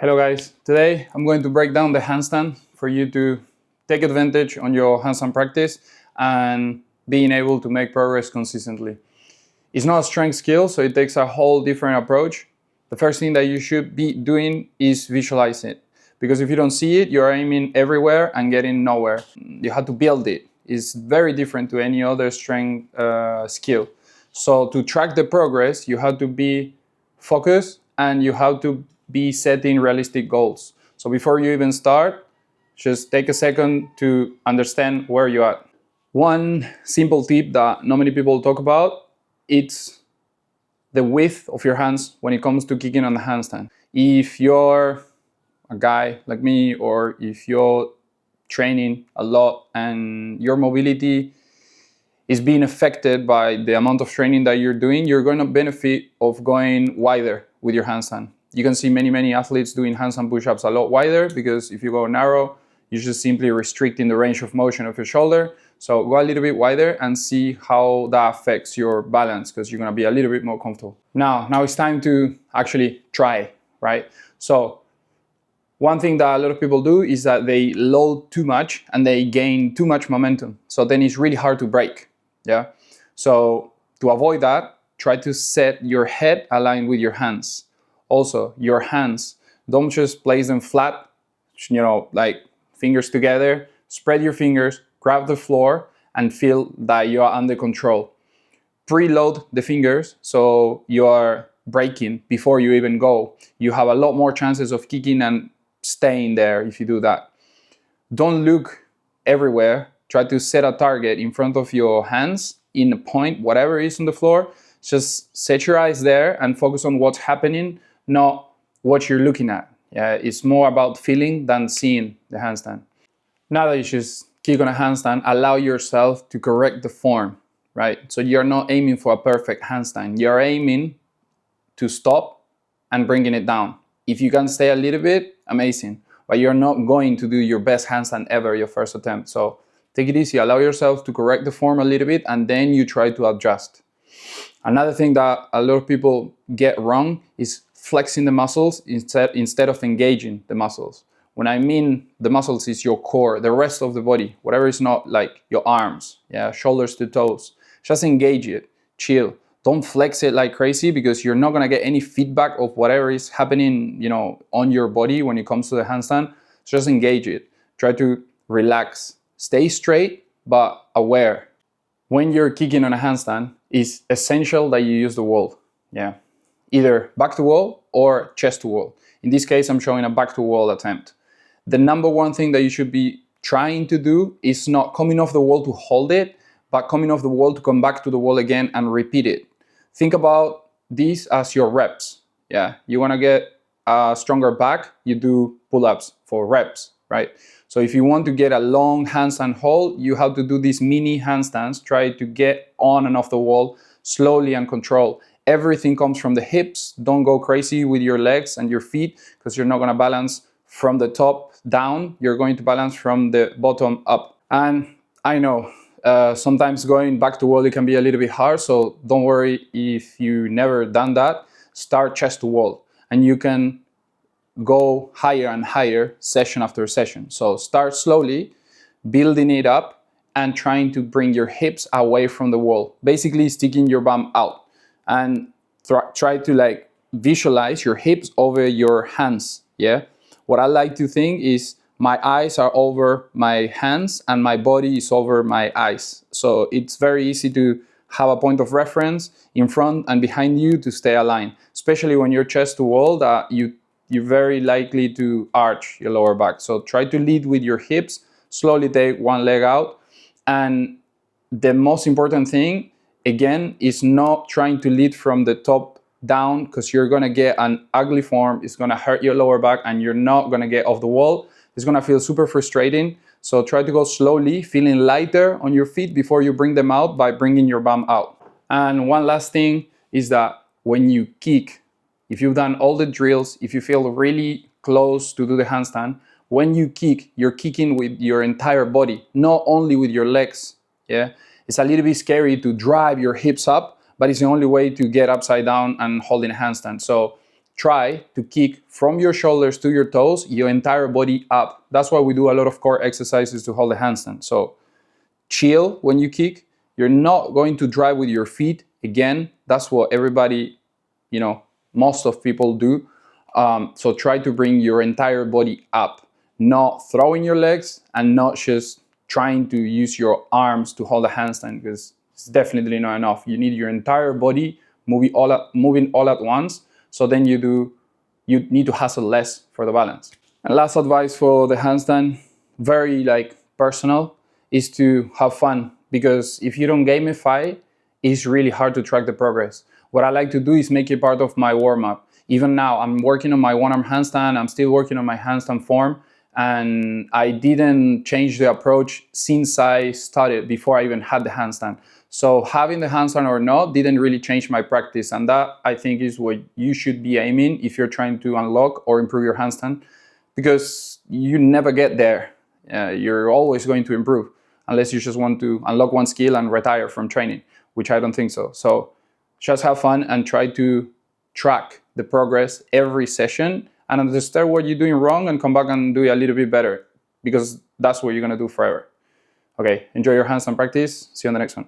Hello guys, today I'm going to break down the handstand for you to take advantage on your handstand practice and being able to make progress consistently. It's not a strength skill, so it takes a whole different approach. The first thing that you should be doing is visualize it, because if you don't see it, you're aiming everywhere and getting nowhere. You have to build it. It's very different to any other strength skill. So to track the progress, you have to be focused and you have to be setting realistic goals. So before you even start, just take a second to understand where you're at. One simple tip that not many people talk about, it's the width of your hands when it comes to kicking on the handstand. If you're a guy like me, or if you're training a lot and your mobility is being affected by the amount of training that you're doing, you're going to benefit of going wider with your handstand. You can see many athletes doing handstand push-ups a lot wider, because if you go narrow, you're just simply restricting the range of motion of your shoulder. So go a little bit wider and see how that affects your balance, because you're going to be a little bit more comfortable. Now it's time to actually try, right? So one thing that a lot of people do is that they load too much and they gain too much momentum. So then it's really hard to break. Yeah. So to avoid that, try to set your head aligned with your hands. Also, your hands, don't just place them flat, like fingers together. Spread your fingers, grab the floor, and feel that you are under control. Preload the fingers so you are breaking before you even go. You have a lot more chances of kicking and staying there if you do that. Don't look everywhere. Try to set a target in front of your hands in a point, whatever is on the floor. Just set your eyes there and focus on what's happening, not what you're looking at. Yeah, it's more about feeling than seeing the handstand. Now that you just kick on a handstand, allow yourself to correct the form, right? So you're not aiming for a perfect handstand. You're aiming to stop and bringing it down. If you can stay a little bit, amazing. But you're not going to do your best handstand ever your first attempt. So take it easy, allow yourself to correct the form a little bit, and then you try to adjust. Another thing that a lot of people get wrong is flexing the muscles instead of engaging the muscles. When I mean the muscles, is your core, the rest of the body, whatever is not like your arms, yeah, shoulders to toes. Just engage it, chill. Don't flex it like crazy, because you're not gonna get any feedback of whatever is happening, on your body when it comes to the handstand. Just engage it. Try to relax. Stay straight, but aware. When you're kicking on a handstand, it's essential that you use the wall. Yeah, either back to wall or chest to wall. In this case, I'm showing a back to wall attempt. The number one thing that you should be trying to do is not coming off the wall to hold it, but coming off the wall to come back to the wall again and repeat it. Think about this as your reps. Yeah, you want to get a stronger back, you do pull-ups for reps, right? So if you want to get a long handstand hold, you have to do these mini handstands. Try to get on and off the wall slowly and control. Everything comes from the hips. Don't go crazy with your legs and your feet, because you're not going to balance from the top down. You're going to balance from the bottom up. And I know sometimes going back to wall, it can be a little bit hard. So don't worry if you never done that. Start chest to wall, and you can go higher and higher session after session. So start slowly, building it up and trying to bring your hips away from the wall, basically sticking your bum out, and try to visualize your hips over your hands. Yeah, what I like to think is my eyes are over my hands and my body is over my eyes. So it's very easy to have a point of reference in front and behind you to stay aligned, especially when you're chest to wall, that you're very likely to arch your lower back. So try to lead with your hips, slowly take one leg out. And the most important thing, again, is not trying to lead from the top down, because you're gonna get an ugly form. It's gonna hurt your lower back and you're not gonna get off the wall. It's gonna feel super frustrating. So try to go slowly, feeling lighter on your feet before you bring them out by bringing your bum out. And one last thing is that when you kick, if you've done all the drills, if you feel really close to do the handstand, when you kick, you're kicking with your entire body, not only with your legs. Yeah, it's a little bit scary to drive your hips up, but it's the only way to get upside down and holding a handstand. So try to kick from your shoulders to your toes, your entire body up. That's why we do a lot of core exercises to hold the handstand. So chill when you kick. You're not going to drive with your feet. Again, that's what everybody, most of people do. So try to bring your entire body up, not throwing your legs and not just trying to use your arms to hold a handstand, because it's definitely not enough. You need your entire body moving all at once. So then you need to hustle less for the balance. And last advice for the handstand, very personal, is to have fun, because if you don't gamify, it's really hard to track the progress. What I like to do is make it part of my warm-up. Even now, I'm working on my one-arm handstand, I'm still working on my handstand form, and I didn't change the approach since I started, before I even had the handstand. So having the handstand or not didn't really change my practice, and that, I think, is what you should be aiming if you're trying to unlock or improve your handstand, because you never get there. You're always going to improve, unless you just want to unlock one skill and retire from training, which I don't think so. So just have fun and try to track the progress every session and understand what you're doing wrong and come back and do it a little bit better, because that's what you're going to do forever. Okay, enjoy your handstand practice. See you on the next one.